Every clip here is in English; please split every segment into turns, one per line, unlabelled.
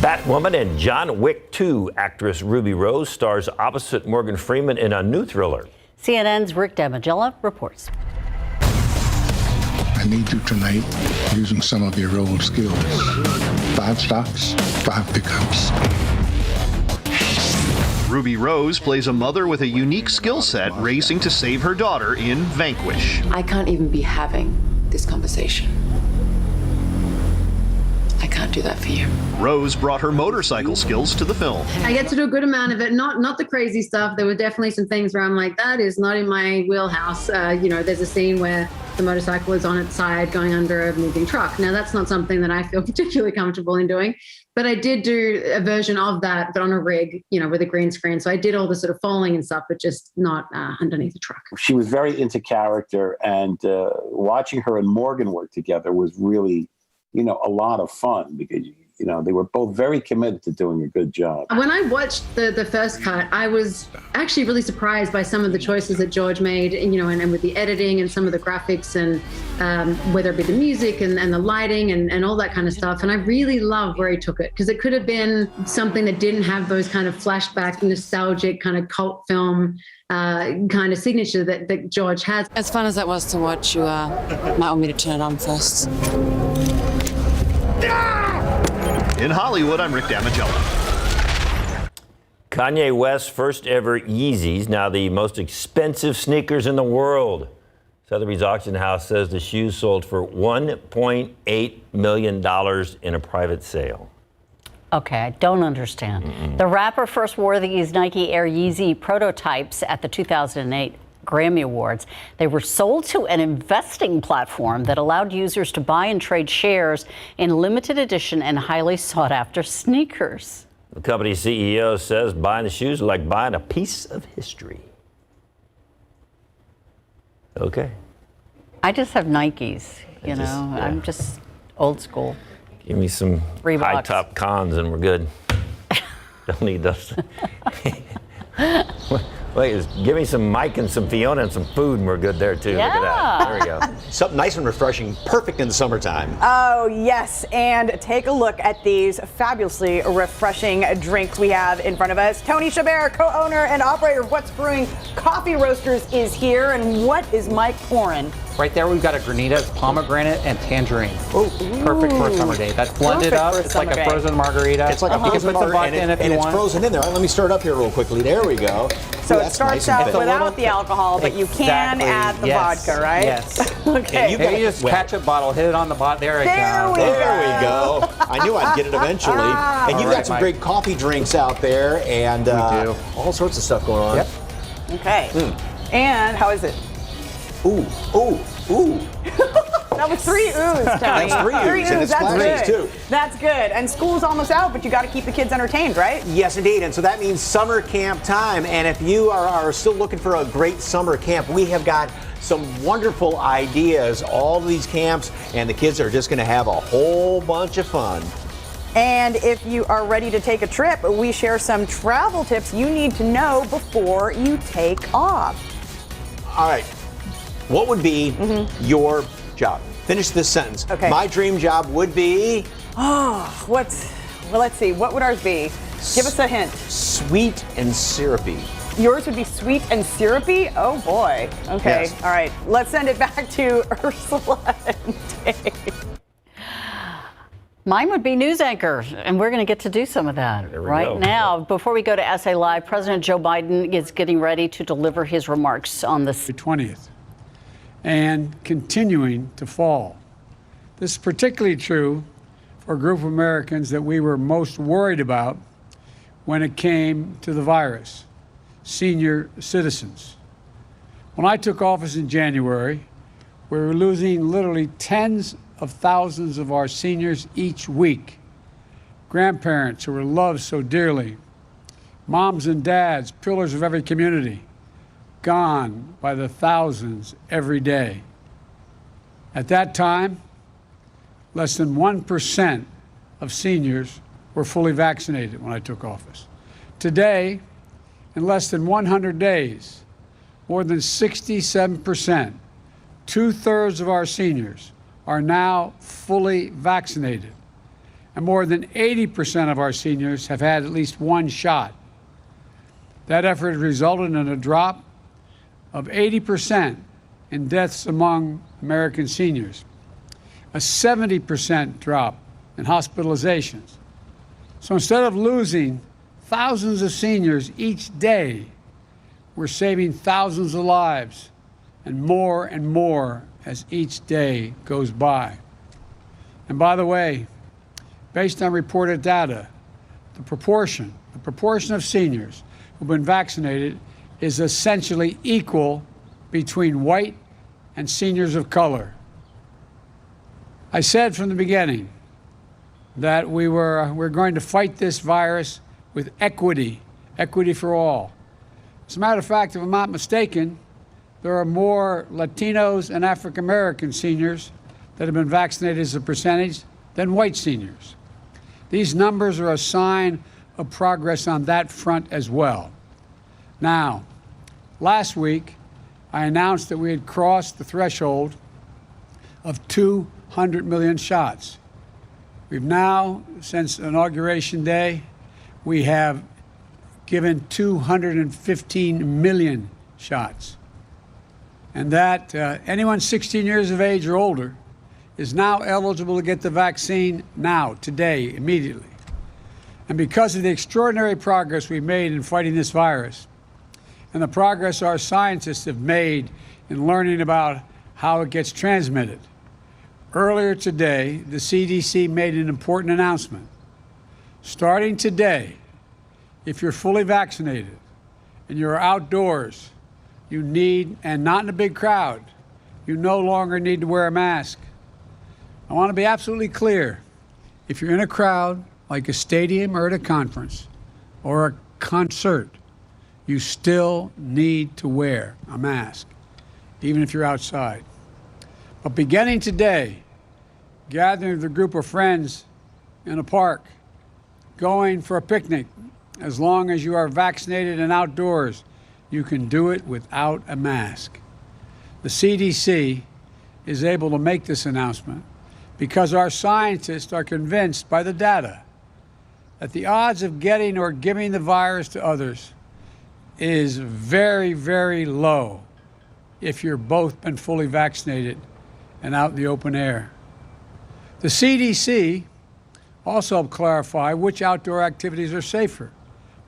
Batwoman and John Wick 2 actress Ruby Rose stars opposite Morgan Freeman in a new thriller.
CNN's Rick Damigella reports.
I need you tonight using some of your old skills. 5 stops, 5 pickups.
Ruby Rose plays a mother with a unique skill set racing to save her daughter in Vanquish.
I can't even be having this conversation. I can't do that for you.
Rose brought her motorcycle skills to the film.
I get to do a good amount of it, not the crazy stuff. There were definitely some things where I'm like, that is not in my wheelhouse. There's a scene where the motorcycle is on its side going under a moving truck. Now, that's not something that I feel particularly comfortable in doing, but I did do a version of that, but on a rig, with a green screen. So I did all the sort of falling and stuff, but just not underneath the truck.
She was very into character, and watching her and Morgan work together was really, a lot of fun because, they were both very committed to doing a good job.
When I watched the first cut, I was actually really surprised by some of the choices that George made, and with the editing and some of the graphics and whether it be the music and the lighting and all that kind of stuff. And I really love where he took it because it could have been something that didn't have those kind of flashback, nostalgic kind of cult film kind of signature that George has.
As fun as that was to watch, you might want me to turn it on first.
In Hollywood, I'm Rick Damigella.
Kanye West's first ever Yeezys, now the most expensive sneakers in the world. Sotheby's auction house says the shoes sold for $1.8 million in a private sale.
Okay, I don't understand. The rapper first wore these Nike Air Yeezy prototypes at the 2008 Grammy Awards. They were sold to an investing platform that allowed users to buy and trade shares in limited edition and highly sought after sneakers.
The company's CEO says buying the shoes is like buying a piece of history. Okay.
I just have Nikes,
Yeah.
I'm just old school.
Give me some
Reeboks.
high top cons and we're good. Don't need those. Wait, give me some Mike and some Fiona and some food and we're good there too.
Yeah.
Look at that. There we go.
Something nice and refreshing, perfect in the summertime.
Oh, yes. And take a look at these fabulously refreshing drinks we have in front of us. Tony Chabert, co-owner and operator of What's Brewing Coffee Roasters, is here. And what is Mike pouring?
Right there, we've got a granita, pomegranate, and tangerine. Ooh. Perfect for a summer day. That's blended up. It's like a frozen margarita.
It's like a
You can put some vodka in if you want.
It's frozen in there. Let me stir it up here real quickly. There we go.
So
Ooh,
it starts out without the alcohol, but you can add the vodka, right?
Yes.
Okay.
You just ketchup bottle, hit it on the bottom. There it goes.
There we go. I knew I'd get it eventually. And you've got some great coffee drinks out there and all sorts of stuff going on.
Yep.
Okay. And how is it?
Ooh.
That was 3 oohs, Tony.
That's 3 oohs, and it's
that's
good.
Too. That's good. And school's almost out, but you got to keep the kids entertained, right?
Yes, indeed. And so that means summer camp time. And if you are still looking for a great summer camp, we have got some wonderful ideas. All of these camps, and the kids are just going to have a whole bunch of fun.
And if you are ready to take a trip, we share some travel tips you need to know before you take off.
All right. What would be your job? Finish this sentence.
Okay.
My dream job would be...
let's see. What would ours be? Give us a hint.
Sweet and syrupy.
Yours would be sweet and syrupy? Oh, boy. Okay.
Yes.
All right. Let's send it back to Ursula and Dave.
Mine would be news anchor, and we're going to get to do some of that right now. Before we go to SA Live, President Joe Biden is getting ready to deliver his remarks on the
20th and continuing to fall. This is particularly true for a group of Americans that we were most worried about when it came to the virus, senior citizens. When I took office in January, we were losing literally tens of thousands of our seniors each week. Grandparents who were loved so dearly, moms and dads, pillars of every community, gone by the thousands every day. At that time, less than 1% of seniors were fully vaccinated when I took office. Today, in less than 100 days, more than 67%, 2/3 of our seniors, are now fully vaccinated. and more than 80% of our seniors have had at least one shot. That effort resulted in a drop of 80% in deaths among American seniors, a 70% drop in hospitalizations. So instead of losing thousands of seniors each day, we're saving thousands of lives, and more as each day goes by. And by the way, based on reported data, the proportion of seniors who've been vaccinated is essentially equal between white and seniors of color. I said from the beginning that we're going to fight this virus with equity for all. As a matter of fact, if I'm not mistaken, there are more Latinos and African American seniors that have been vaccinated as a percentage than white seniors. These numbers are a sign of progress on that front as well. Now, last week, I announced that we had crossed the threshold of 200 million shots. We've now, since Inauguration Day, we have given 215 million shots. And that anyone 16 years of age or older is now eligible to get the vaccine now, today, immediately. And because of the extraordinary progress we've made in fighting this virus, and the progress our scientists have made in learning about how it gets transmitted, earlier today, the CDC made an important announcement. Starting today, if you're fully vaccinated and you're outdoors, you need, and not in a big crowd, you no longer need to wear a mask. I want to be absolutely clear. If you're in a crowd, like a stadium or at a conference or a concert, you still need to wear a mask, even if you're outside. But beginning today, gathering with a group of friends in a park, going for a picnic, as long as you are vaccinated and outdoors, you can do it without a mask. The CDC is able to make this announcement because our scientists are convinced by the data that the odds of getting or giving the virus to others is very, very low if you're both been fully vaccinated and out in the open air. The CDC also helped clarify which outdoor activities are safer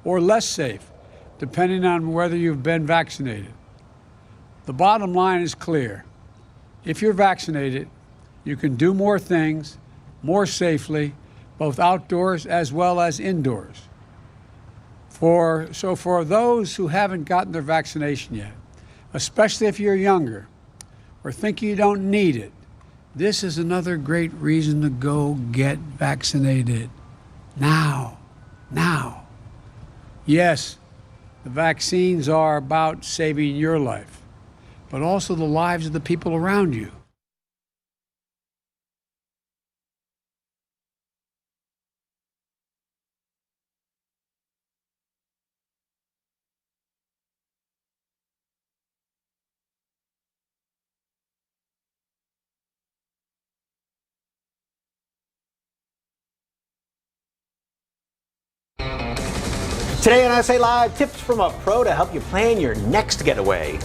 or less safe, depending on whether you've been vaccinated. The bottom line is clear. If you're vaccinated, you can do more things more safely, both outdoors as well as indoors. So for those who haven't gotten their vaccination yet, especially if you're younger or think you don't need it, this is another great reason to go get vaccinated. Now. Yes, the vaccines are about saving your life, but also the lives of the people around you.
Today on SA Live, tips from a pro to help you plan your next getaway.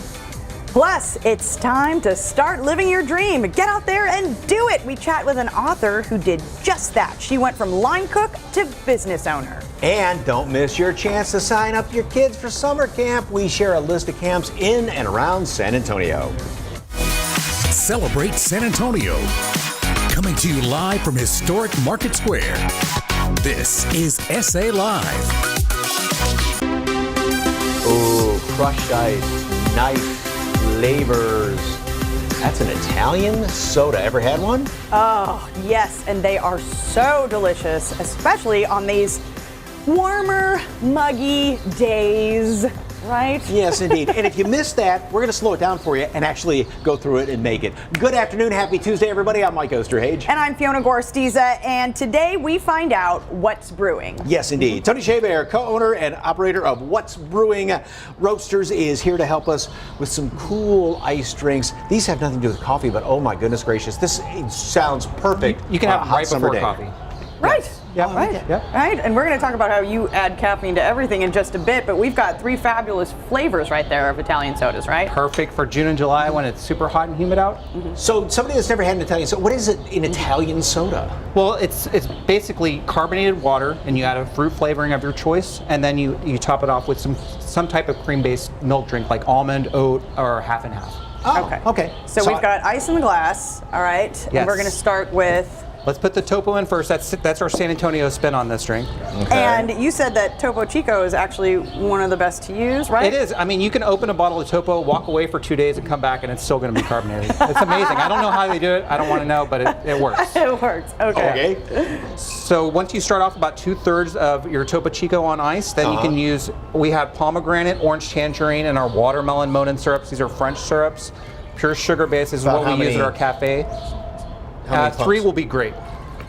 Plus, it's time to start living your dream. Get out there and do it. We chat with an author who did just that. She went from line cook to business owner.
And don't miss your chance to sign up your kids for summer camp. We share a list of camps in and around San Antonio.
Celebrate San Antonio. Coming to you live from historic Market Square. This is SA Live.
Ooh, crushed ice, nice flavors. That's an Italian soda. Ever had one?
Oh, yes, and they are so delicious, especially on these warmer, muggy days, right?
Yes, indeed. And if you missed that, we're going to slow it down for you and actually go through it and make it. Good afternoon. Happy Tuesday, everybody. I'm Mike Osterhage.
And I'm Fiona Gorstiza, and today we find out what's brewing.
Yes, indeed. Tony Chabert, co-owner and operator of What's Brewing Roasters, is here to help us with some cool ice drinks. These have nothing to do with coffee, but oh my goodness gracious, this sounds perfect.
You can have it
hot
right
summer
before
day.
coffee.
Right.
Yeah.
Right.
Yeah.
Right. And we're going to talk about how you add caffeine to everything in just a bit, but we've got 3 fabulous flavors right there of Italian sodas, right?
Perfect for June and July when it's super hot and humid out.
So somebody that's never had an Italian soda, what is it in Italian soda?
Well, it's basically carbonated water, and you add a fruit flavoring of your choice, and then you top it off with some type of cream-based milk drink like almond, oat, or half and half.
Oh, okay. So we've got ice in the glass, all right?
Yes.
And we're going to start with...
Let's put the Topo in first. That's our San Antonio spin on this drink.
And you said that Topo Chico is actually one of the best to use, right?
It is. I mean, you can open a bottle of Topo, walk away for 2 days, and come back, and it's still going to be carbonated. It's amazing. I don't know how they do it. I don't want to know, but it works.
It works. Okay.
So once you start off about 2/3 of your Topo Chico on ice, then you can use, we have pomegranate, orange tangerine, and our watermelon Monin syrups. These are French syrups. Pure sugar base is what we use at our cafe. 3 will be great.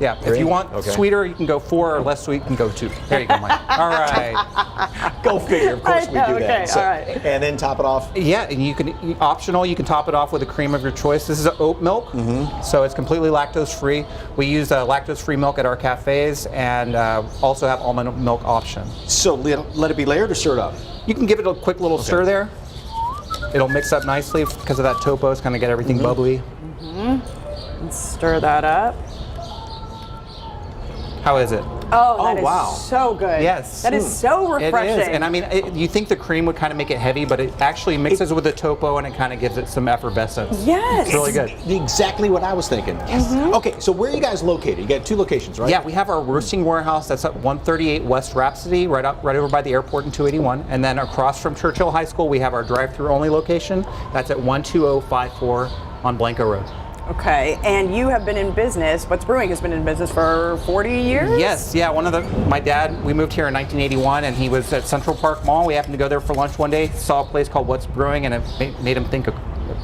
Yeah, if you want sweeter, you can go 4, or less sweet, you can go 2. There you go, Mike. All right.
Go figure. Of course we do that. So,
all right.
And then top it off.
Yeah, and you can, optional, you can top it off with a cream of your choice. This is oat milk, so it's completely lactose free. We use lactose free milk at our cafes, and also have almond milk option.
So let it be layered or stirred up?
You can give it a quick little stir there. It'll mix up nicely because of that Topo. It's going to get everything bubbly.
Let's stir that up.
How is it?
Oh, that is so good.
Yes.
That is so refreshing.
It is. And I mean, you think the cream would kind of make it heavy, but it actually mixes with the Topo and it kind of gives it some effervescence.
Yes.
It's really good.
Exactly what I was thinking. Yes. Okay, so where are you guys located? You got 2 locations, right?
Yeah, we have our roasting warehouse that's at 138 West Rhapsody, right over by the airport in 281. And then across from Churchill High School, we have our drive-through only location. That's at 12054 on Blanco Road.
Okay, and you have been in business, What's Brewing has been in business for 40 years?
Yes, yeah, my dad, we moved here in 1981 and he was at Central Park Mall. We happened to go there for lunch one day, saw a place called What's Brewing, and it made him think of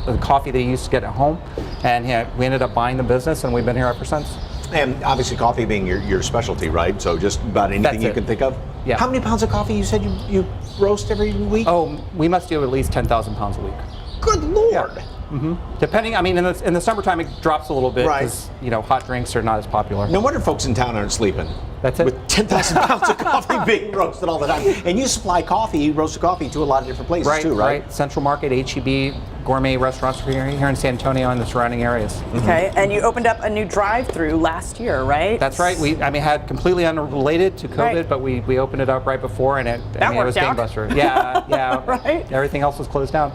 the coffee that he used to get at home. And yeah, we ended up buying the business and we've been here ever since.
And obviously coffee being your specialty, right? So just about anything you can think of?
Yeah.
How many pounds of coffee you said you roast every week?
Oh, we must do at least 10,000 pounds a week.
Good Lord.
Yeah. Depending, I mean, in the summertime it drops a little bit because hot drinks are not as popular.
No wonder folks in town aren't sleeping.
That's it.
With 10,000 pounds of coffee being roasted all the time, and you supply roasted coffee to a lot of different places too, right?
Right. Central Market, HEB, gourmet restaurants here in San Antonio and the surrounding areas.
Okay, and you opened up a new drive-through last year, right?
That's right. Had completely unrelated to COVID, but we opened it up right before, and it was gangbusters. Yeah.
Right.
Everything else was closed down.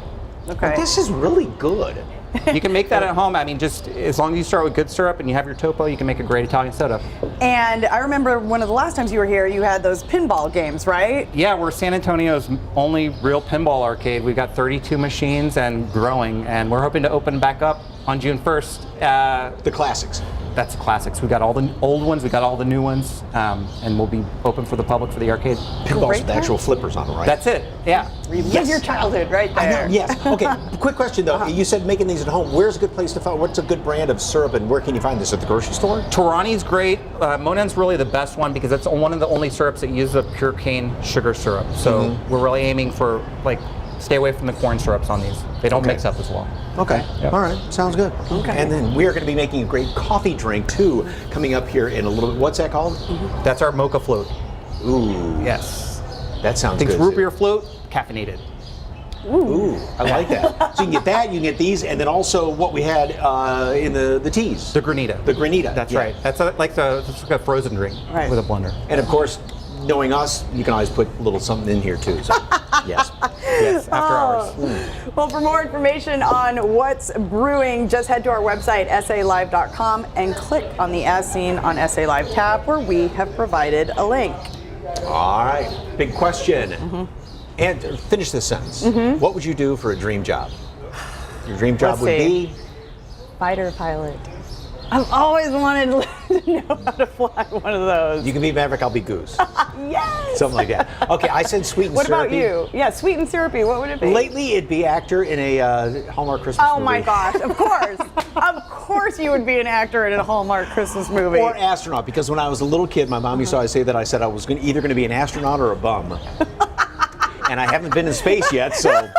Okay.
This is really good.
You can make that at home. I mean, just as long as you start with good syrup and you have your Topo, you can make a great Italian soda.
And I remember one of the last times you were here, you had those pinball games, right?
Yeah, we're San Antonio's only real pinball arcade. We've got 32 machines and growing, and we're hoping to open back up on June 1st.
The classics.
That's the classics. We got all the old ones, we got all the new ones, and we'll be open for the public for the arcade.
Pinballs with the actual flippers on them, right?
That's it. Yeah.
Relive your childhood right there.
I know, yes. Okay, quick question though. You said making these at home. Where's a good place to find, what's a good brand of syrup and where can you find this? At the grocery store?
Torani's great. Monin's really the best one because it's one of the only syrups that uses a pure cane sugar syrup. So we're really aiming for stay away from the corn syrups on these. They don't mix up as well.
Okay. Yep. All right. Sounds good. Okay. And then we are going to be making a great coffee drink too coming up here in a little bit. What's that called?
That's our Mocha Float.
Ooh.
Yes.
That sounds good.
It's root beer float, caffeinated.
Ooh, I like that. So you can get that, you can get these, and then also what we had in the teas.
The granita.
The granita.
That's right. That's like a frozen drink with a blender.
And of course, knowing us, you can always put a little something in here too. So, yes.
Yes, after hours.
Well, for more information on What's Brewing, just head to our website, salive.com, and click on the As Seen on SA Live tab where we have provided a link.
All right. Big question. And finish this sentence. What would you do for a dream job? Your dream job would be?
Fighter pilot. I've always wanted to know how to fly one of those.
You can be Maverick, I'll be Goose.
Yes!
Something like that. Okay, I said sweet and
what
syrupy.
What about you? Yeah, sweet and syrupy, what would it be?
Lately, it'd be actor in a Hallmark Christmas movie.
Oh my gosh, of course. Of course you would be an actor in a Hallmark Christmas movie.
Or astronaut, because when I was a little kid, my mom used to always say that I said I was either going to be an astronaut or a bum. And I haven't been in space yet, so...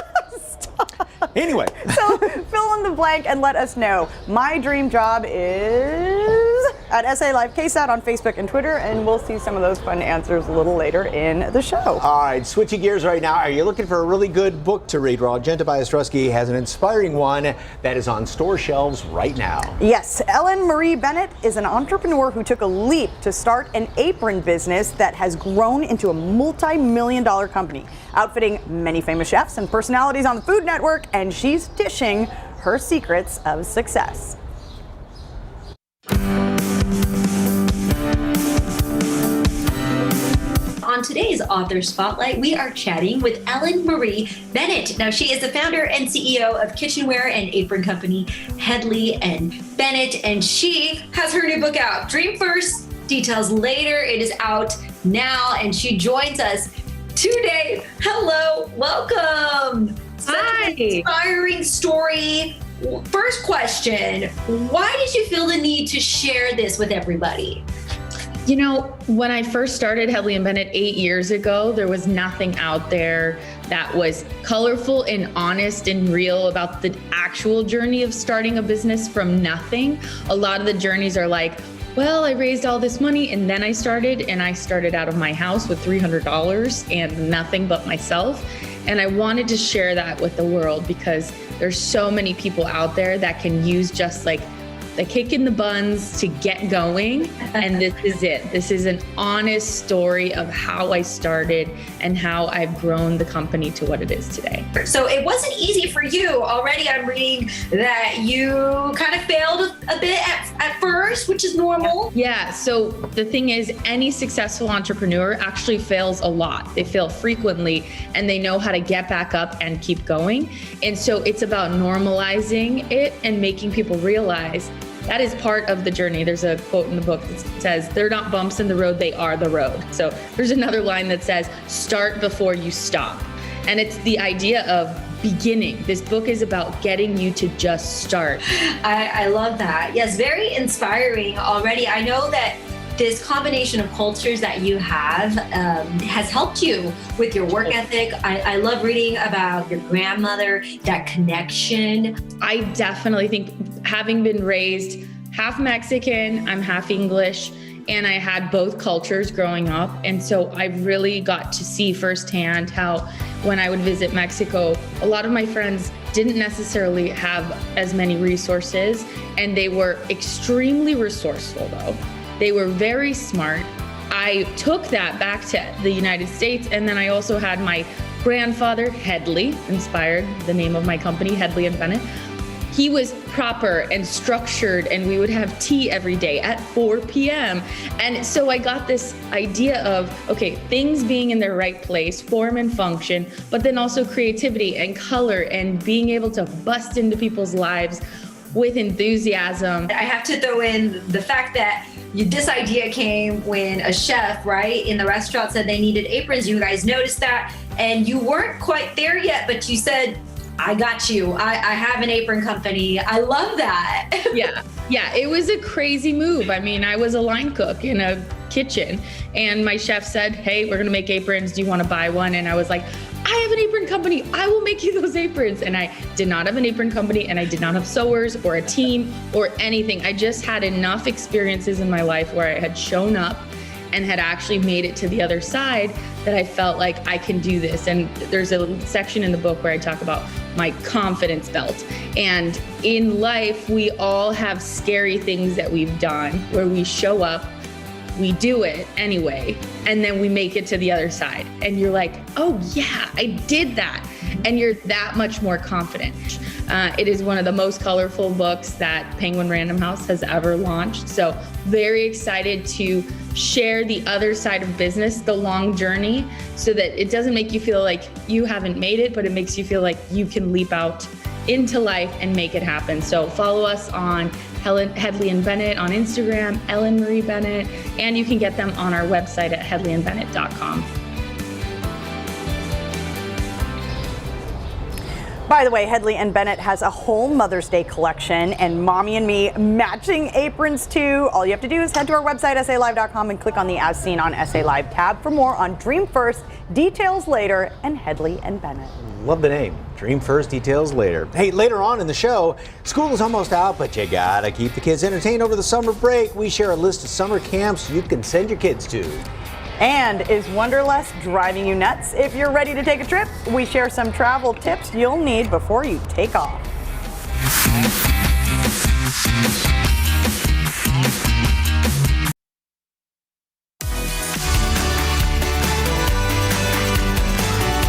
Anyway.
So fill in the blank and let us know. My dream job is at SA Live KSAT on Facebook and Twitter, and we'll see some of those fun answers a little later in the show.
All right, switching gears right now. Are you looking for a really good book to read? Well, Jen Tobias-Drusky has an inspiring one that is on store shelves right now.
Yes, Ellen Marie Bennett is an entrepreneur who took a leap to start an apron business that has grown into a multi-million-dollar company, outfitting many famous chefs and personalities on the Food Network, and she's dishing her secrets of success.
On today's Author Spotlight, we are chatting with Ellen Marie Bennett. Now, she is the founder and CEO of kitchenware and apron company Hedley and Bennett, and she has her new book out, Dream First, Details Later. It is out now, and she joins us today. Hello, welcome.
Hi.
Such an inspiring story. First question, why did you feel the need to share this with everybody?
You know, when I first started Hedley and Bennett 8 years ago, there was nothing out there that was colorful and honest and real about the actual journey of starting a business from nothing. A lot of the journeys are like, well, I raised all this money and then I started out of my house with $300 and nothing but myself. And I wanted to share that with the world because there's so many people out there that can use just like the kick in the buns to get going. And this is it. This is an honest story of how I started and how I've grown the company to what it is today.
So it wasn't easy for you. Already I'm reading that you kind of failed a bit at first, which is normal.
Yeah, so the thing is, any successful entrepreneur actually fails a lot. They fail frequently and they know how to get back up and keep going. And so it's about normalizing it and making people realize that is part of the journey. There's a quote in the book that says, they're not bumps in the road, they are the road. So there's another line that says, start before you stop. And it's the idea of beginning. This book is about getting you to just start.
I love that. Yes, very inspiring already. I know that this combination of cultures that you have has helped you with your work ethic. I love reading about your grandmother, that connection.
I definitely think, having been raised half Mexican, I'm half English, and I had both cultures growing up. And so I really got to see firsthand how when I would visit Mexico, a lot of my friends didn't necessarily have as many resources, and they were extremely resourceful though. They were very smart. I took that back to the United States, and then I also had my grandfather, Hedley, inspired the name of my company, Hedley and Bennett. He was proper and structured, and we would have tea every day at 4 p.m. And so I got this idea of, okay, things being in their right place, form and function, but then also creativity and color and being able to bust into people's lives with enthusiasm.
I have to throw in the fact that this idea came when a chef, right, in the restaurant said they needed aprons. You guys noticed that, and you weren't quite there yet, but you said, I got you. I have an apron company. I love that.
Yeah, it was a crazy move. I mean, I was a line cook in a kitchen, and my chef said, hey, we're gonna make aprons. Do you wanna buy one? And I was like, I have an apron company. I will make you those aprons. And I did not have an apron company, and I did not have sewers or a team or anything. I just had enough experiences in my life where I had shown up and had actually made it to the other side that I felt like I can do this. And there's a section in the book where I talk about my confidence belt. And in life, we all have scary things that we've done where we show up, we do it anyway, and then we make it to the other side. And you're like, oh yeah, I did that. And you're that much more confident. It is one of the most colorful books that Penguin Random House has ever launched. So very excited to share the other side of business, the long journey, so that it doesn't make you feel like you haven't made it, but it makes you feel like you can leap out into life and make it happen. So follow us on Hedley and Bennett on Instagram, Ellen Marie Bennett, and you can get them on our website at hedleyandbennett.com.
By the way, Headley and Bennett has a whole Mother's Day collection and Mommy and Me matching aprons too. All you have to do is head to our website, SALive.com, and click on the As Seen on SA Live tab for more on Dream First, Details Later, and Headley and Bennett.
Love the name. Dream first, details later. Hey, later on in the show, school is almost out, but you gotta keep the kids entertained over the summer break. We share a list of summer camps you can send your kids to.
And is Wanderlust driving you nuts? If you're ready to take a trip, we share some travel tips you'll need before you take off.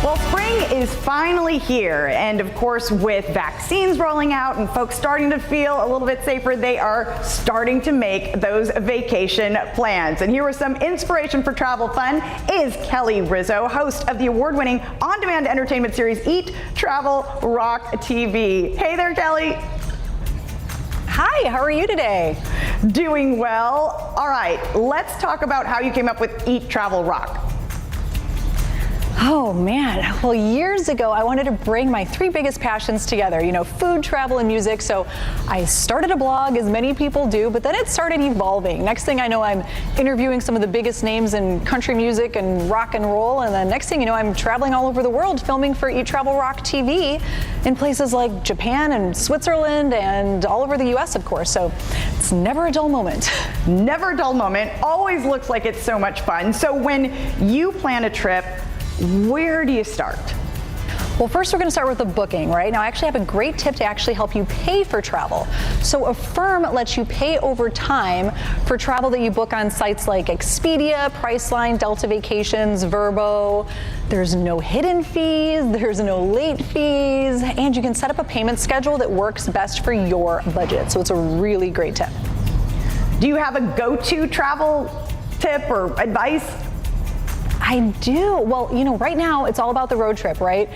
Well, spring is finally here, and of course, with vaccines rolling out and folks starting to feel a little bit safer, they are starting to make those vacation plans. And here with some inspiration for travel fun is Kelly Rizzo, host of the award-winning on-demand entertainment series Eat, Travel, Rock TV. Hey there, Kelly.
Hi, how are you today?
Doing well. All right, let's talk about how you came up with Eat, Travel, Rock.
Oh man, well years ago I wanted to bring my three biggest passions together, food, travel, and music. So I started a blog, as many people do, but then it started evolving. Next thing I know, I'm interviewing some of the biggest names in country music and rock and roll. And then next thing you know, I'm traveling all over the world filming for Eat, Travel, Rock TV in places like Japan and Switzerland and all over the US, of course. So it's never a dull moment.
Never a dull moment. Always looks like it's so much fun. So when you plan a trip, where do you start?
Well, first we're going to start with the booking, right? Now I actually have a great tip to actually help you pay for travel. So Affirm lets you pay over time for travel that you book on sites like Expedia, Priceline, Delta Vacations, Vrbo. There's no hidden fees, there's no late fees, and you can set up a payment schedule that works best for your budget. So it's a really great tip.
Do you have a go-to travel tip or advice?
I do. Well, right now it's all about the road trip, right?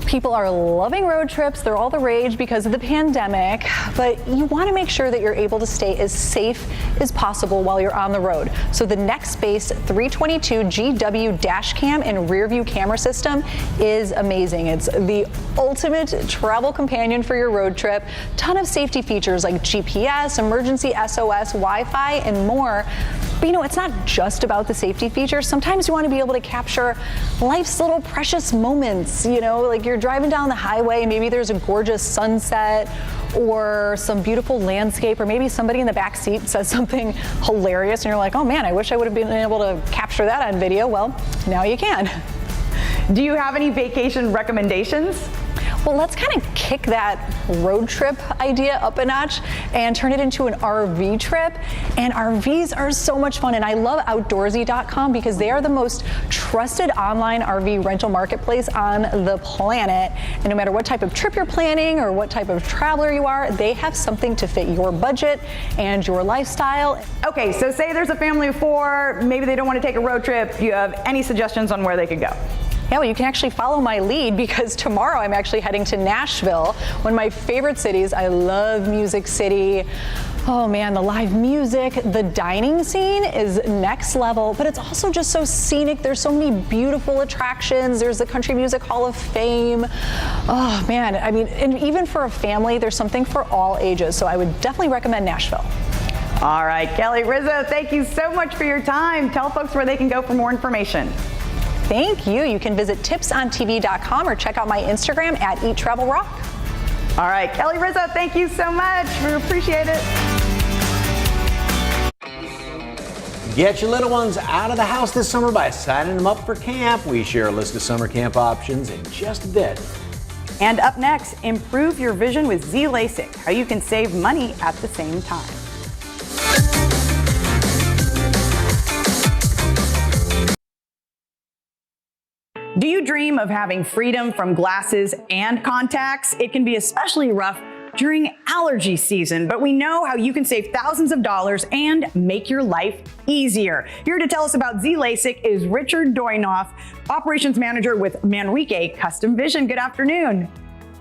People are loving road trips. They're all the rage because of the pandemic, but you want to make sure that you're able to stay as safe as possible while you're on the road. So the Nextbase 322 GW dash cam and rear view camera system is amazing. It's the ultimate travel companion for your road trip. Ton of safety features like GPS, emergency SOS, Wi-Fi, and more. But it's not just about the safety features. Sometimes you want to be able to capture life's little precious moments, like you're driving down the highway and maybe there's a gorgeous sunset or some beautiful landscape, or maybe somebody in the back seat says something hilarious and you're like, oh man, I wish I would have been able to capture that on video. Well, now you can.
Do you have any vacation recommendations?
Well, let's kind of kick that road trip idea up a notch and turn it into an RV trip. And RVs are so much fun. And I love Outdoorsy.com because they are the most trusted online RV rental marketplace on the planet. And no matter what type of trip you're planning or what type of traveler you are, they have something to fit your budget and your lifestyle.
Okay, so say there's a family of four, maybe they don't want to take a road trip. Do you have any suggestions on where they could go?
Yeah, well, you can actually follow my lead because tomorrow I'm actually heading to Nashville, one of my favorite cities. I love Music City. Oh man, the live music, the dining scene is next level, but it's also just so scenic. There's so many beautiful attractions. There's the Country Music Hall of Fame. Oh man, and even for a family, there's something for all ages. So I would definitely recommend Nashville.
All right, Kelly Rizzo, thank you so much for your time. Tell folks where they can go for more information.
Thank you. You can visit tipsontv.com or check out my Instagram at EatTravelRock.
All right, Kelly Rizzo, thank you so much. We appreciate it.
Get your little ones out of the house this summer by signing them up for camp. We share a list of summer camp options in just a bit.
And up next, improve your vision with Z LASIK, how you can save money at the same time. Do you dream of having freedom from glasses and contacts? It can be especially rough during allergy season, but we know how you can save thousands of dollars and make your life easier. Here to tell us about Z LASIK is Richard Doinoff, Operations Manager with Manrique Custom Vision. Good afternoon.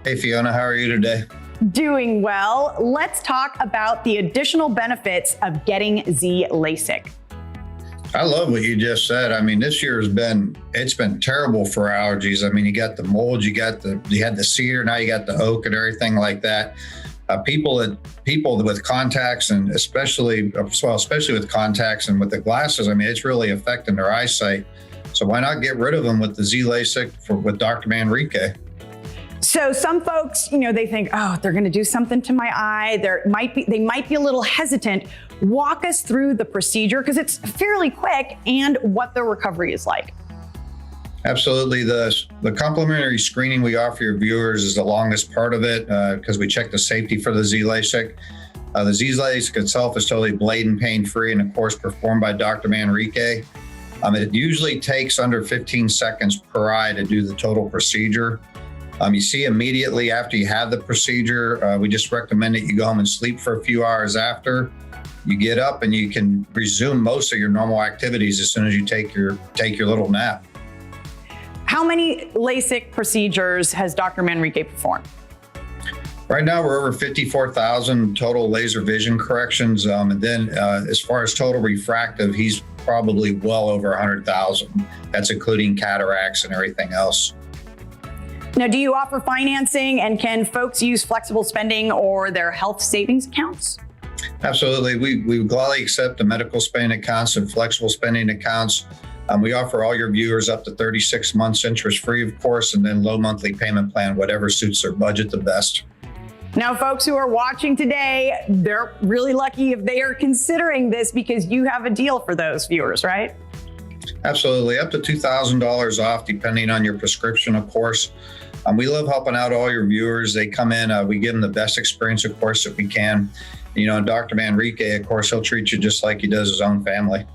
Hey Fiona, how are you today?
Doing well. Let's talk about the additional benefits of getting Z LASIK.
I love what you just said. I mean, this year it's been terrible for allergies. I mean, you got the mold, you had the cedar, now you got the oak and everything like that. People with contacts, and especially with contacts and with the glasses, I mean, it's really affecting their eyesight. So why not get rid of them with the Z LASIK with Dr. Manrique?
So some folks, they think, oh, they're going to do something to my eye. They might be a little hesitant. Walk us through the procedure, because it's fairly quick, and what the recovery is like.
Absolutely. The complimentary screening we offer your viewers is the longest part of it, because we check the safety for the Z LASIK. The Z LASIK itself is totally blade and pain-free, and of course performed by Dr. Manrique. It usually takes under 15 seconds per eye to do the total procedure. You see immediately after you have the procedure. We just recommend that you go home and sleep for a few hours after. You get up and you can resume most of your normal activities as soon as you take your little nap.
How many LASIK procedures has Dr. Manrique performed?
Right now, we're over 54,000 total laser vision corrections. And then as far as total refractive, he's probably well over 100,000. That's including cataracts and everything else.
Now, do you offer financing, and can folks use flexible spending or their health savings accounts?
Absolutely. We gladly accept the medical spending accounts and flexible spending accounts. We offer all your viewers up to 36 months interest-free, of course, and then low monthly payment plan, whatever suits their budget the best.
Now, folks who are watching today, they're really lucky if they are considering this, because you have a deal for those viewers, right?
Absolutely. Up to $2,000 off, depending on your prescription, of course. We love helping out all your viewers. They come in, we give them the best experience, of course, that we can. And Dr. Manrique, of course, he'll treat you just like he does his own family.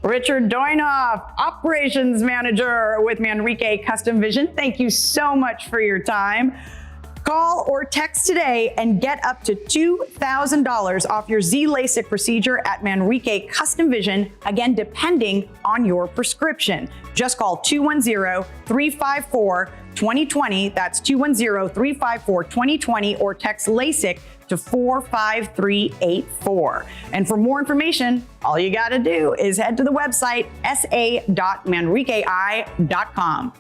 Richard Doinoff, Operations Manager with Manrique Custom Vision. Thank you so much for your time. Call or text today and get up to $2,000 off your Z LASIK procedure at Manrique Custom Vision, again, depending on your prescription. Just call 210-354-2020. That's 210-354-2020, or text LASIK to 45384. And for more information, all you got to do is head to the website sa.manriquei.com.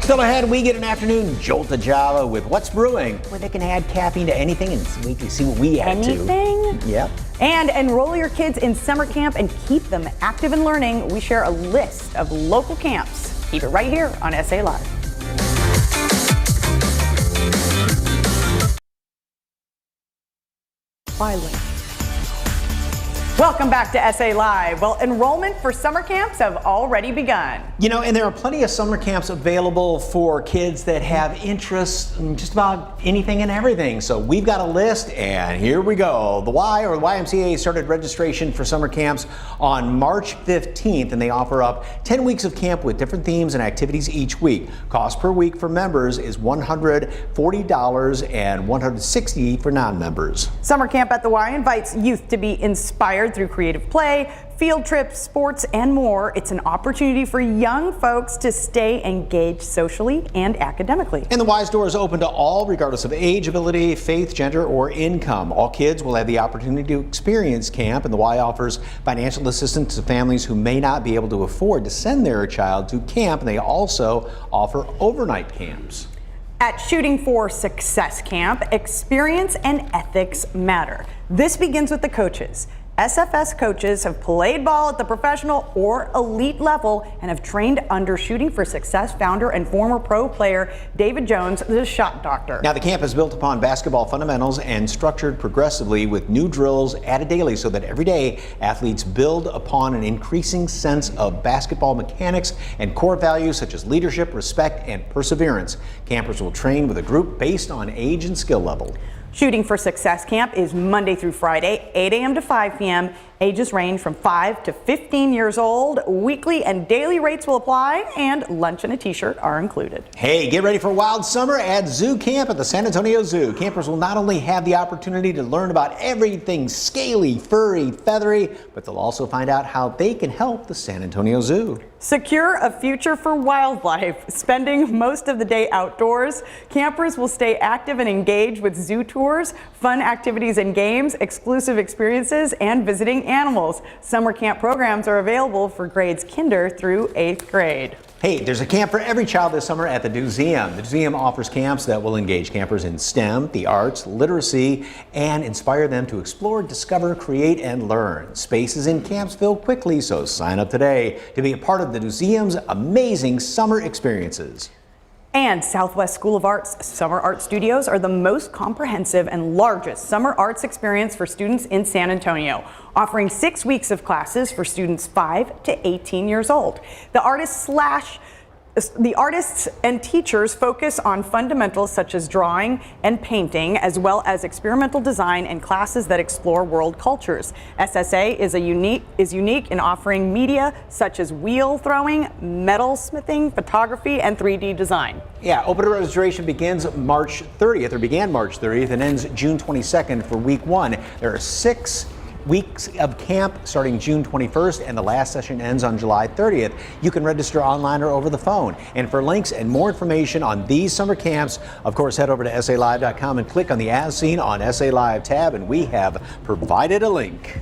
Still ahead, we get an afternoon jolt of Java with What's Brewing, where they can add caffeine to anything, and wait to see what we add to.
Anything?
Yep.
And enroll your kids in summer camp and keep them active and learning. We share a list of local camps. Keep it right here on SA Live. Finally. Welcome back to SA Live. Well, enrollment for summer camps have already begun.
And there are plenty of summer camps available for kids that have interests in just about anything and everything. So we've got a list, and here we go. The YMCA started registration for summer camps on March 15th, and they offer up 10 weeks of camp with different themes and activities each week. Cost per week for members is $140 and $160 for non-members.
Summer Camp at the Y invites youth to be inspired through creative play, field trips, sports, and more. It's an opportunity for young folks to stay engaged socially and academically.
And the Y's door is open to all, regardless of age, ability, faith, gender, or income. All kids will have the opportunity to experience camp, and the Y offers financial assistance to families who may not be able to afford to send their child to camp, and they also offer overnight camps.
At Shooting for Success Camp, experience and ethics matter. This begins with the coaches. SFS coaches have played ball at the professional or elite level and have trained under Shooting for Success founder and former pro player David Jones, the shot doctor.
Now, the camp is built upon basketball fundamentals and structured progressively with new drills added daily so that every day athletes build upon an increasing sense of basketball mechanics and core values such as leadership, respect, and perseverance. Campers will train with a group based on age and skill level.
Shooting for Success Camp is Monday through Friday, 8 a.m. to 5 p.m. Ages range from 5 to 15 years old. Weekly and daily rates will apply, and lunch and a t-shirt are included.
Hey, get ready for a wild summer at Zoo Camp at the San Antonio Zoo. Campers will not only have the opportunity to learn about everything scaly, furry, feathery, but they'll also find out how they can help the San Antonio Zoo.
Secure a future for wildlife. Spending most of the day outdoors, campers will stay active and engaged with zoo tours, fun activities and games, exclusive experiences, and visiting animals. Summer camp programs are available for grades kinder through 8th grade.
Hey, there's a camp for every child this summer at the Museum. The Museum offers camps that will engage campers in STEM, the arts, literacy, and inspire them to explore, discover, create, and learn. Spaces in camps fill quickly, so sign up today to be a part of the Museum's amazing summer experiences.
And Southwest School of Arts Summer Art Studios are the most comprehensive and largest summer arts experience for students in San Antonio, offering 6 weeks of classes for students 5 to 18 years old. The artists and teachers focus on fundamentals such as drawing and painting, as well as experimental design and classes that explore world cultures. SSA is unique in offering media such as wheel throwing, metal smithing, photography, and 3D design.
Yeah, open registration begins March 30th, or began March 30th, and ends June 22nd for week 1. There are 6 weeks of camp starting June 21st, and the last session ends on July 30th. You can register online or over the phone. And for links and more information on these summer camps, of course, head over to SALive.com and click on the As Seen on SA Live tab, and we have provided a link.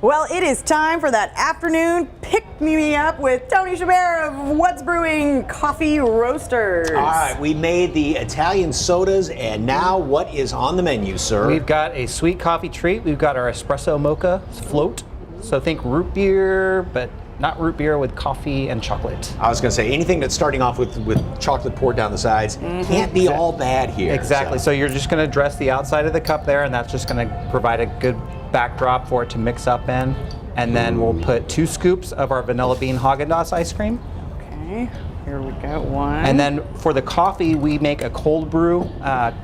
Well, it is time for that afternoon pick-me-up with Tony Chabert of What's Brewing Coffee Roasters.
All right, we made the Italian sodas, and now what is on the menu, sir?
We've got a sweet coffee treat. We've got our espresso mocha float. So think root beer, but not root beer with coffee and chocolate.
I was going to say, anything that's starting off with chocolate poured down the sides can't be all bad here.
Exactly. So you're just going to dress the outside of the cup there, and that's just going to provide a good backdrop for it to mix up in. And then we'll put 2 scoops of our vanilla bean Haagen-Dazs ice cream.
Okay, here we go, 1.
And then for the coffee, we make a cold brew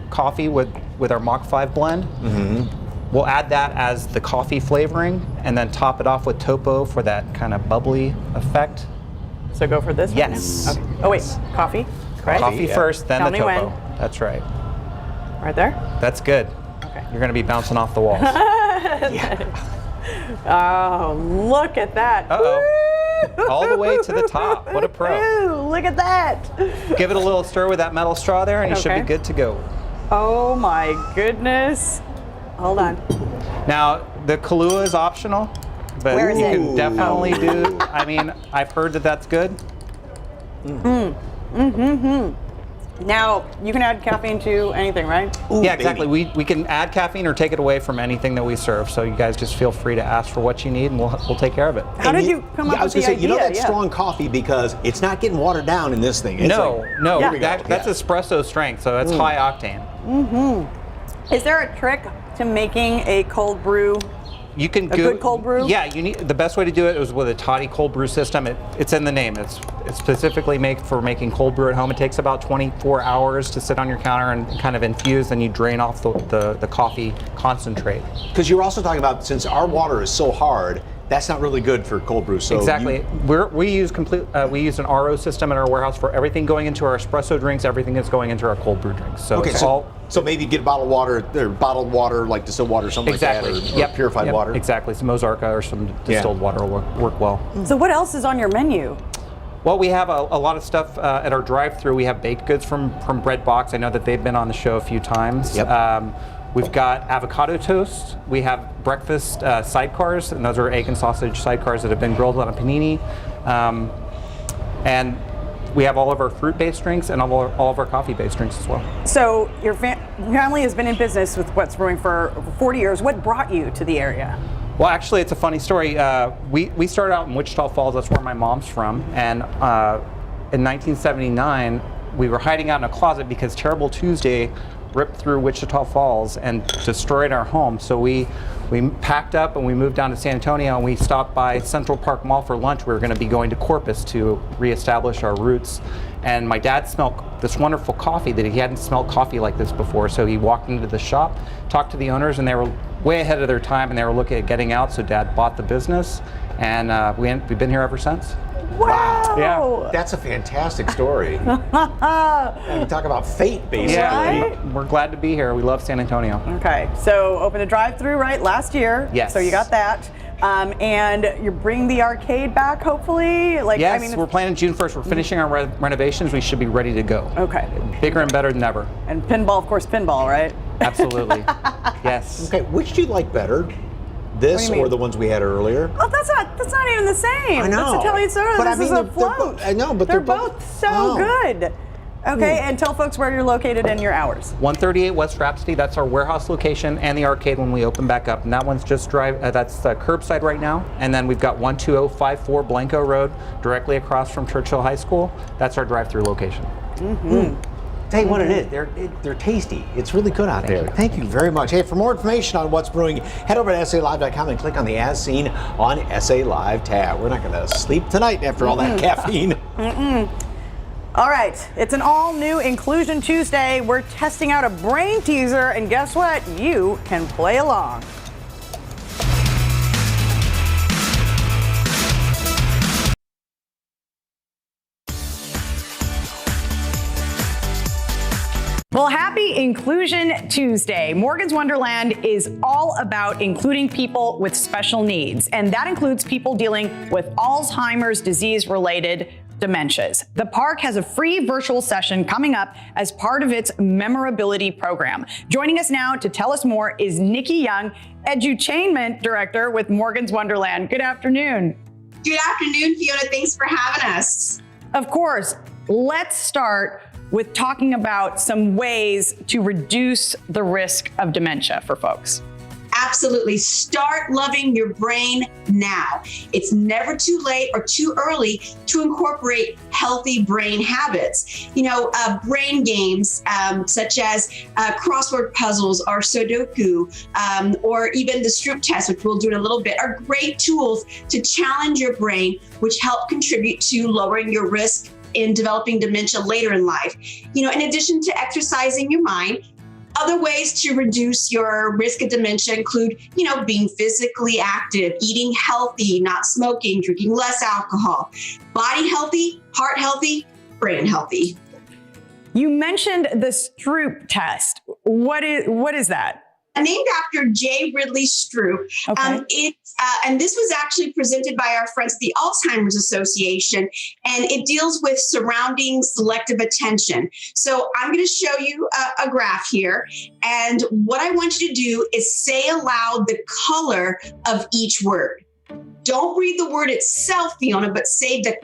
coffee with our Mach 5 blend. We'll add that as the coffee flavoring, and then top it off with topo for that kind of bubbly effect.
So go for this one?
Yes.
Okay. Oh wait, coffee, right?
Coffee first, then
Tell
the
me
topo.
when.
That's right.
Right there?
That's good.
Okay.
You're going to be bouncing off the walls.
Oh, look at that.
Uh-oh. All the way to the top. What a pro.
Ooh, look at that.
Give it a little stir with that metal straw there, and you should be good to go.
Oh my goodness. Hold on.
Now, the Kahlua is optional, but
Where is
you
it?
can definitely do. I mean, I've heard that that's good.
Now, you can add caffeine to anything, right?
Yeah, exactly. We can add caffeine or take it away from anything that we serve. So you guys just feel free to ask for what you need, and we'll take care of it.
How did you come up with the idea?
You know that strong coffee, because it's not getting watered down in this thing. It's
No,
like,
that's espresso strength, so that's high octane.
Is there a trick to making a cold brew?
You can
a good cold brew?
Yeah, the best way to do it is with a toddy cold brew system. It's in the name. It's specifically made for making cold brew at home. It takes about 24 hours to sit on your counter and kind of infuse, then you drain off the coffee concentrate.
Because you're also talking about, since our water is so hard, that's not really good for cold brew. So
exactly. We use an RO system in our warehouse for everything going into our espresso drinks. Everything is going into our cold brew drinks. So
okay, so maybe get bottled water, like distilled water, or something
exactly.
like that, or purified water.
Exactly. Some Ozarka or some distilled water will work well.
So what else is on your menu?
Well, we have a lot of stuff at our drive-thru. We have baked goods from Bread Box. I know that they've been on the show a few times.
Yep.
We've got avocado toast. We have breakfast sidecars, and those are egg and sausage sidecars that have been grilled on a panini. And we have all of our fruit-based drinks and all of our coffee-based drinks as well.
So your family has been in business with What's Brewing for 40 years. What brought you to the area?
Well, actually, it's a funny story. We started out in Wichita Falls. That's where my mom's from. And in 1979, we were hiding out in a closet because Terrible Tuesday ripped through Wichita Falls and destroyed our home. So we packed up and we moved down to San Antonio, and we stopped by Central Park Mall for lunch. We were going to be going to Corpus to reestablish our roots. And my dad smelled this wonderful coffee that he hadn't smelled coffee like this before. So he walked into the shop, talked to the owners, and they were way ahead of their time, and they were looking at getting out. So Dad bought the business, and we've been here ever since.
Wow!
Yeah.
That's a fantastic story. And you talk about fate, basically.
Yeah, we're glad to be here. We love San Antonio.
Okay, so open a drive-through, right? Last year.
Yes.
So you got that. And you bring the arcade back, hopefully?
Yes, we're planning June 1st. We're finishing our renovations. We should be ready to go.
Okay.
Bigger and better than ever.
And pinball, of course, pinball, right?
Absolutely. Yes.
Okay, which do you like better? This or the ones we had earlier?
Oh, that's not even the same.
I know.
That's Italian soda.
But
This
I mean,
is a
they're
float.
I know, but
they're both so good. Okay, and tell folks where you're located and your hours.
138 West Rhapsody, that's our warehouse location, and the arcade when we open back up. And that one's just that's curbside right now. And then we've got 12054 Blanco Road, directly across from Churchill High School. That's our drive-through location.
Tell you what it is, they're tasty. It's really good out there. Thank you very much. Hey, for more information on what's brewing, head over to SALive.com and click on the As Seen on SA Live tab. We're not going to sleep tonight after all that caffeine.
All right, it's an all-new Inclusion Tuesday. We're testing out a brain teaser, and guess what? You can play along. Well, happy Inclusion Tuesday. Morgan's Wonderland is all about including people with special needs, and that includes people dealing with Alzheimer's disease-related dementias. The park has a free virtual session coming up as part of its Memorability program. Joining us now to tell us more is Nikki Young, Edutainment Director with Morgan's Wonderland. Good afternoon.
Good afternoon, Fiona. Thanks for having us.
Of course. Let's start with talking about some ways to reduce the risk of dementia for folks.
Absolutely. Start loving your brain now. It's never too late or too early to incorporate healthy brain habits. Brain games such as crossword puzzles or Sudoku or even the Stroop test, which we'll do in a little bit, are great tools to challenge your brain, which help contribute to lowering your risk in developing dementia later in life. In addition to exercising your mind, other ways to reduce your risk of dementia include, being physically active, eating healthy, not smoking, drinking less alcohol, body healthy, heart healthy, brain healthy.
You mentioned the Stroop test. What is that?
Named after J. Ridley Stroop.
Okay.
And this was actually presented by our friends at the Alzheimer's Association, and it deals with surrounding selective attention. So I'm going to show you a graph here, and what I want you to do is say aloud the color of each word. Don't read the word itself, Fiona, but say the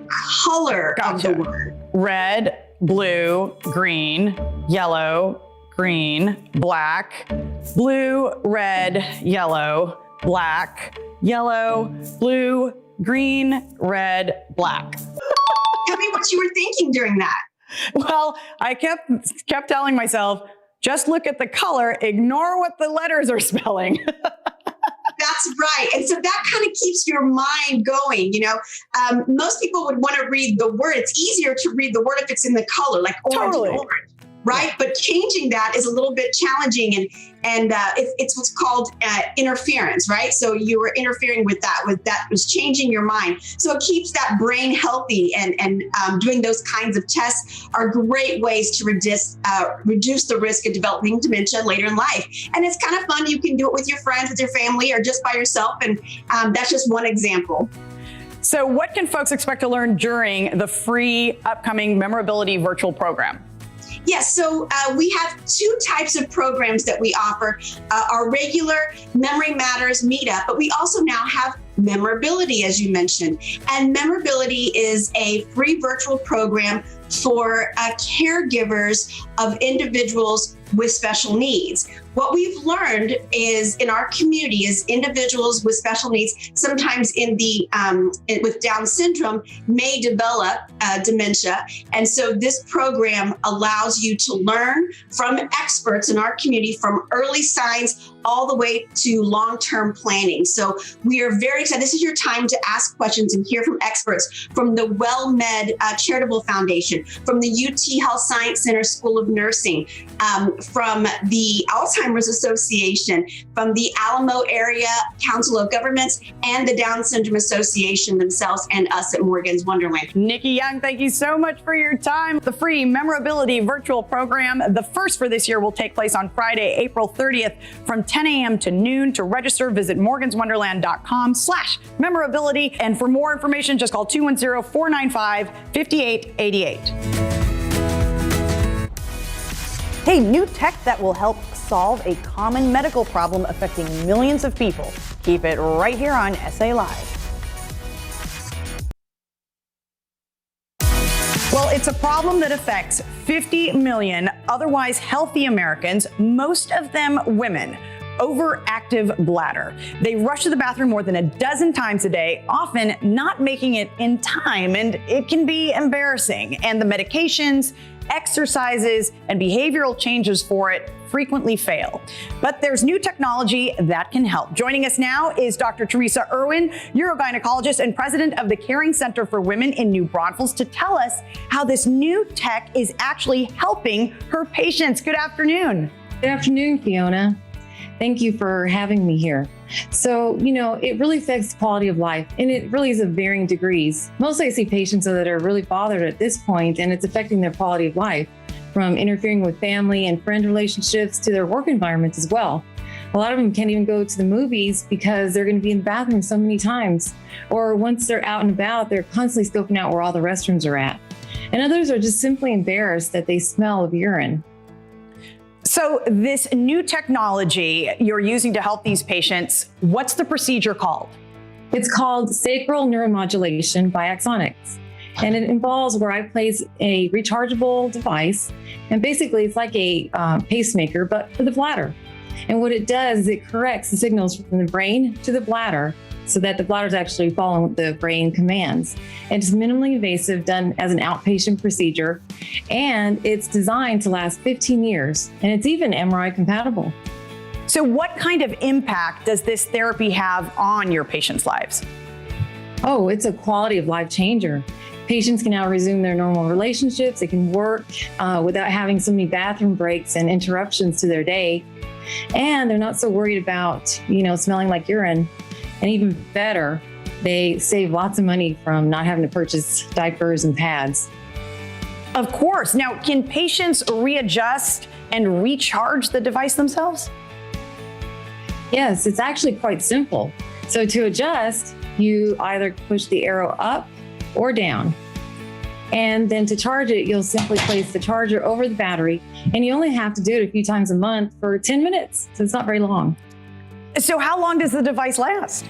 color of the word.
Red, blue, green, yellow, green, black, blue, red, yellow, black, yellow, blue, green, red, black.
Tell me what you were thinking during that.
Well, I kept telling myself, just look at the color, ignore what the letters are spelling.
That's right. And so that kind of keeps your mind going. Most people would want to read the word. It's easier to read the word if it's in the color, like orange and orange. Right. But changing that is a little bit challenging. And it's what's called interference. Right. So you were interfering with that was changing your mind. So it keeps that brain healthy. And doing those kinds of tests are great ways to reduce the risk of developing dementia later in life. And it's kind of fun. You can do it with your friends, with your family, or just by yourself. And that's just one example.
So what can folks expect to learn during the free upcoming Memorability virtual program?
Yes, so we have two types of programs that we offer. Our regular Memory Matters meetup, but we also now have Memorability, as you mentioned. And Memorability is a free virtual program for caregivers of individuals with special needs. What we've learned is in our community is individuals with special needs, sometimes with Down syndrome, may develop dementia. And so this program allows you to learn from experts in our community from early signs all the way to long-term planning. So we are very excited. This is your time to ask questions and hear from experts from the WellMed Charitable Foundation, from the UT Health Science Center School of Nursing, from the Alzheimer's Association, from the Alamo Area Council of Governments, and the Down Syndrome Association themselves, and us at Morgan's Wonderland.
Nikki Young, thank you so much for your time. The free Memorability virtual program, the first for this year, will take place on Friday, April 30th from 10 a.m. to noon. To register, visit morganswonderland.com/memorability. And for more information, just call 210-495-5888. Hey, new tech that will help solve a common medical problem affecting millions of people. Keep it right here on SA Live. Well, it's a problem that affects 50 million otherwise healthy Americans, most of them women. Overactive bladder. They rush to the bathroom more than a dozen times a day, often not making it in time, and it can be embarrassing. And the medications, exercises, and behavioral changes for it frequently fail. But there's new technology that can help. Joining us now is Dr. Teresa Irwin, urogynecologist and president of the Caring Center for Women in New Braunfels, to tell us how this new tech is actually helping her patients. Good afternoon.
Good afternoon, Fiona. Thank you for having me here. So, it really affects quality of life, and it really is of varying degrees. Mostly I see patients that are really bothered at this point, and it's affecting their quality of life, from interfering with family and friend relationships to their work environment as well. A lot of them can't even go to the movies because they're going to be in the bathroom so many times. Or once they're out and about, they're constantly scoping out where all the restrooms are at. And others are just simply embarrassed that they smell of urine.
So this new technology you're using to help these patients, what's the procedure called?
It's called sacral neuromodulation by Axonics. And it involves where I place a rechargeable device. And basically it's like a pacemaker, but for the bladder. And what it does is it corrects the signals from the brain to the bladder so that the bladder is actually following what the brain commands. And it's minimally invasive, done as an outpatient procedure. And it's designed to last 15 years. And it's even MRI compatible.
So what kind of impact does this therapy have on your patients' lives?
Oh, it's a quality of life changer. Patients can now resume their normal relationships. They can work without having so many bathroom breaks and interruptions to their day. And they're not so worried about, smelling like urine. And even better, they save lots of money from not having to purchase diapers and pads.
Of course. Now, can patients readjust and recharge the device themselves?
Yes, it's actually quite simple. So to adjust, you either push the arrow up or down. And then to charge it, you'll simply place the charger over the battery, and you only have to do it a few times a month for 10 minutes. So it's not very long.
So how long does the device last?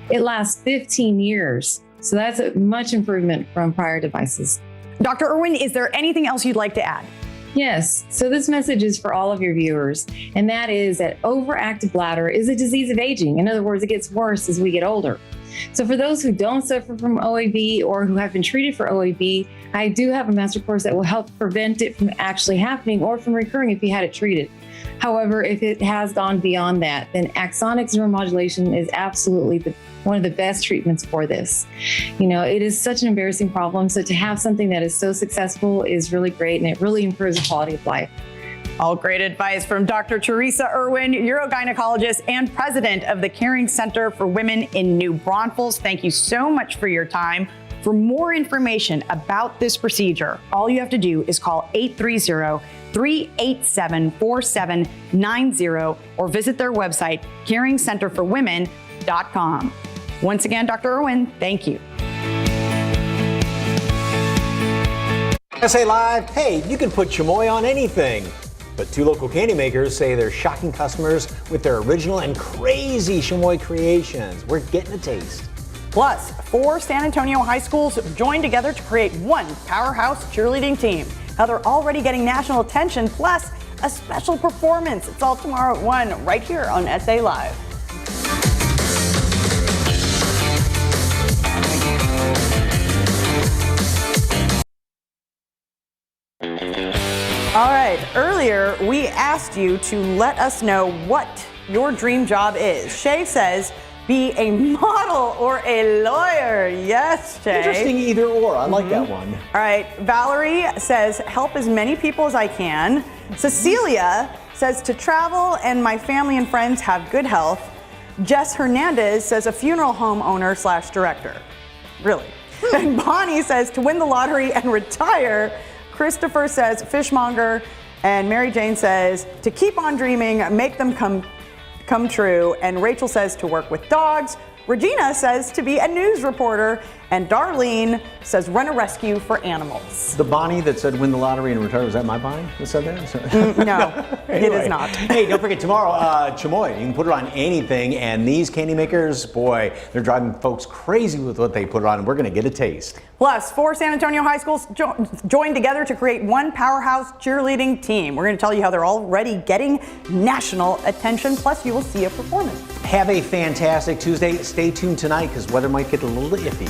It lasts 15 years. So that's a much improvement from prior devices.
Dr. Irwin, is there anything else you'd like to add?
Yes. So this message is for all of your viewers, and that is that overactive bladder is a disease of aging. In other words, it gets worse as we get older. So for those who don't suffer from OAB or who have been treated for OAB, I do have a master course that will help prevent it from actually happening or from recurring if you had it treated. However, if it has gone beyond that, then Axonics neuromodulation is absolutely one of the best treatments for this. It is such an embarrassing problem. So to have something that is so successful is really great, and it really improves the quality of life.
All great advice from Dr. Teresa Irwin, urogynecologist and president of the Caring Center for Women in New Braunfels. Thank you so much for your time. For more information about this procedure, all you have to do is call 830-387-4790 or visit their website, caringcenterforwomen.com. Once again, Dr. Irwin, thank you.
SA Live, hey, you can put chamoy on anything. But two local candy makers say they're shocking customers with their original and crazy chamoy creations. We're getting a taste.
Plus, 4 San Antonio high schools joined together to create one powerhouse cheerleading team. How they're already getting national attention, plus a special performance. It's all tomorrow at 1 right here on SA Live. All right, earlier we asked you to let us know what your dream job is. Shay says, be a model or a lawyer. Yes, Shay.
Interesting either or. I like that one.
All right, Valerie says, help as many people as I can. Cecilia says, to travel and my family and friends have good health. Jess Hernandez says, a funeral home owner / director. Really? And Bonnie says, to win the lottery and retire. Christopher says fishmonger, and Mary Jane says to keep on dreaming, make them come true, and Rachel says to work with dogs. Regina says to be a news reporter, And Darlene says run a rescue for animals.
The Bonnie that said win the lottery and retire, was that my Bonnie that said that?
No, it is not.
Hey, don't forget tomorrow, chamoy. You can put it on anything, and these candy makers, boy, they're driving folks crazy with what they put it on. We're going to get a taste.
Plus, 4 San Antonio high schools joined together to create one powerhouse cheerleading team. We're going to tell you how they're already getting national attention. Plus, you will see a performance.
Have a fantastic Tuesday. Stay tuned tonight because weather might get a little iffy.